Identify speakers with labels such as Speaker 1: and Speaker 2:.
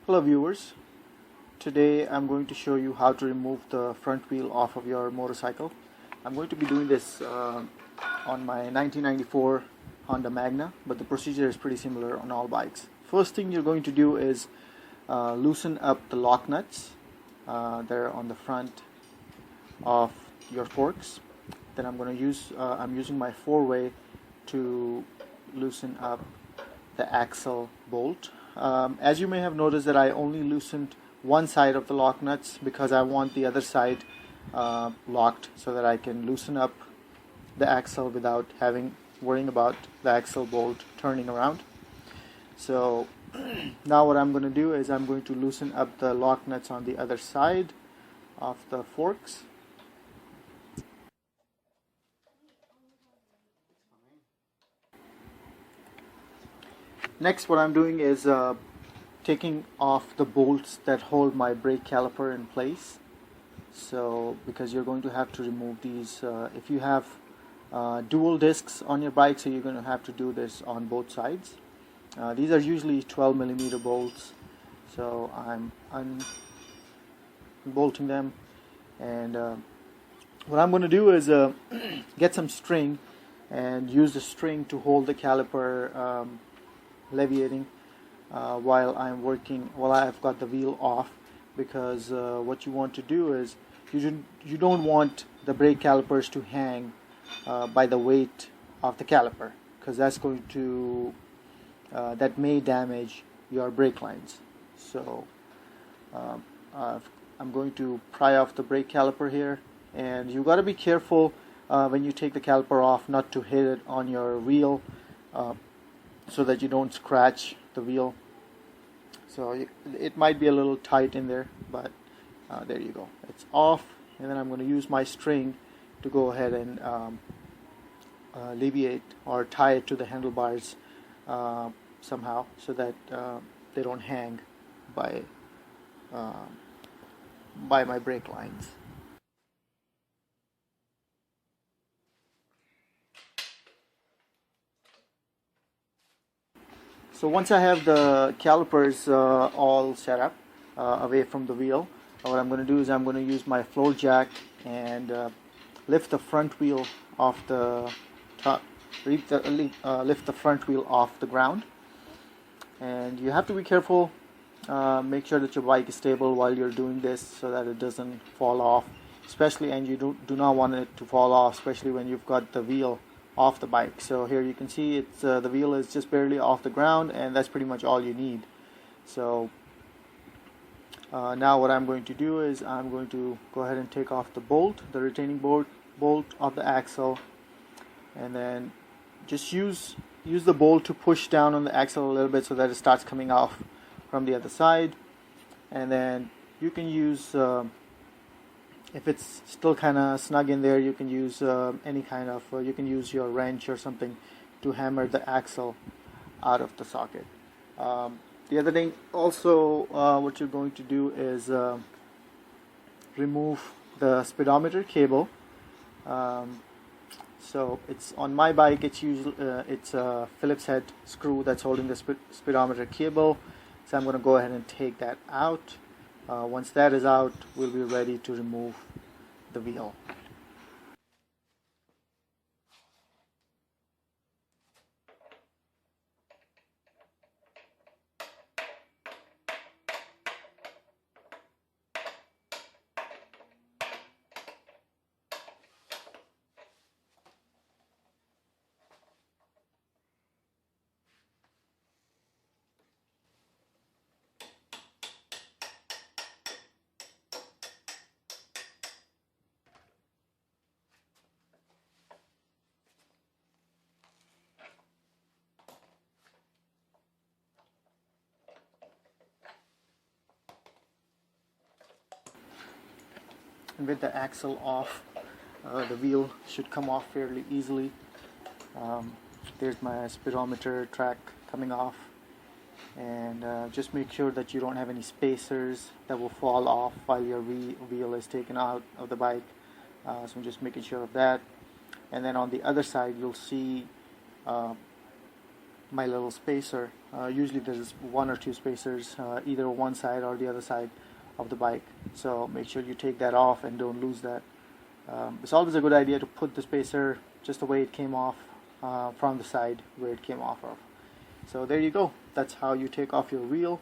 Speaker 1: Hello viewers, today I'm going to show you how to remove the front wheel off of your motorcycle. I'm going to be doing this on my 1994 Honda Magna, but the procedure is pretty similar on all bikes. First thing you're going to do is loosen up the lock nuts. They're on the front of your forks. Then I'm using my 4-way to loosen up the axle bolt. As you may have noticed that I only loosened one side of the lock nuts because I want the other side locked so that I can loosen up the axle without worrying about the axle bolt turning around. So now what I'm going to do is I'm going to loosen up the lock nuts on the other side of the forks. Next, what I'm doing is taking off the bolts that hold my brake caliper in place. So, because you're going to have to remove these if you have dual discs on your bike, so you're going to have to do this on both sides. These are usually 12mm bolts, so I'm unbolting them, and what I'm going to do is get some string and use the string to hold the caliper leviating while I've got the wheel off, because what you want to do is you don't want the brake calipers to hang by the weight of the caliper, because that's going to that may damage your brake lines. So I'm going to pry off the brake caliper here, and you got to be careful when you take the caliper off not to hit it on your wheel, so that you don't scratch the wheel. So it might be a little tight in there, but there you go, it's off. And then I'm going to use my string to go ahead and alleviate or tie it to the handlebars somehow, so that they don't hang by my brake lines. So once I have the calipers all set up away from the wheel, what I'm going to do is I'm going to use my floor jack and lift the front wheel off the top, lift the front wheel off the ground. And you have to be careful, make sure that your bike is stable while you're doing this so that it doesn't fall off, and you do not want it to fall off, especially when you've got the wheel off the bike. So here you can see it's the wheel is just barely off the ground, and that's pretty much all you need. So now what I'm going to do is I'm going to go ahead and take off the retaining bolt of the axle, and then just use the bolt to push down on the axle a little bit so that it starts coming off from the other side. And then you can use if it's still kind of snug in there, you can use any kind of you can use your wrench or something to hammer the axle out of the socket. The other thing also, what you're going to do is remove the speedometer cable. So it's on my bike, it's a Phillips head screw that's holding the speedometer cable. So I'm going to go ahead and take that out. Once that is out, we'll be ready to remove the wheel. And with the axle off, the wheel should come off fairly easily. There's my speedometer track coming off, and just make sure that you don't have any spacers that will fall off while your wheel is taken out of the bike. So I'm just making sure of that. And then on the other side, you'll see my little spacer Usually there's one or two spacers, either one side or the other side of the bike, so make sure you take that off and don't lose that. It's always a good idea to put the spacer just the way it came off, from the side where it came off of. So there you go, that's how you take off your wheel